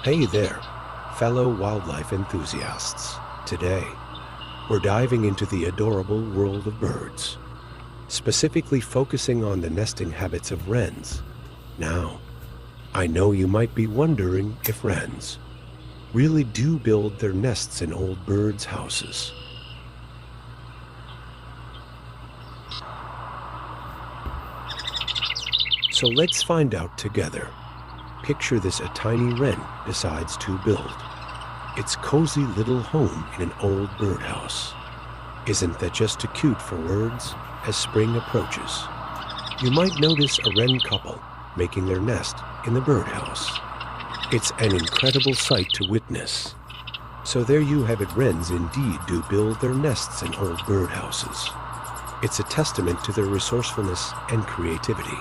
Hey there, fellow wildlife enthusiasts. Today, we're diving into the adorable world of birds, specifically focusing on the nesting habits of wrens. Now, I know you might be wondering if wrens really do build their nests in old birds' houses. So let's find out together. Picture this: a tiny wren decides to build its cozy little home in an old birdhouse. Isn't that just too cute for words? As spring approaches, you might notice a wren couple making their nest in the birdhouse. It's an incredible sight to witness. So there you have it, wrens indeed do build their nests in old birdhouses. It's a testament to their resourcefulness and creativity.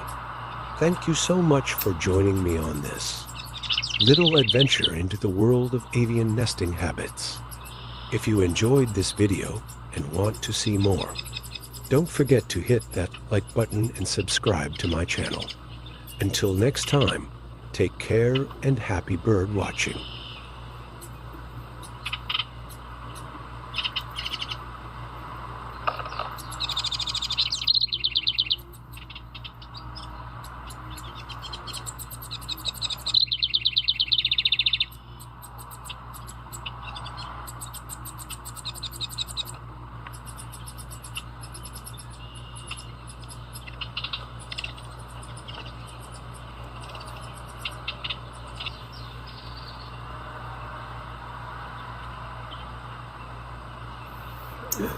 Thank you so much for joining me on this little adventure into the world of avian nesting habits. If you enjoyed this video and want to see more, don't forget to hit that like button and subscribe to my channel. Until next time, take care and happy bird watching. Yeah.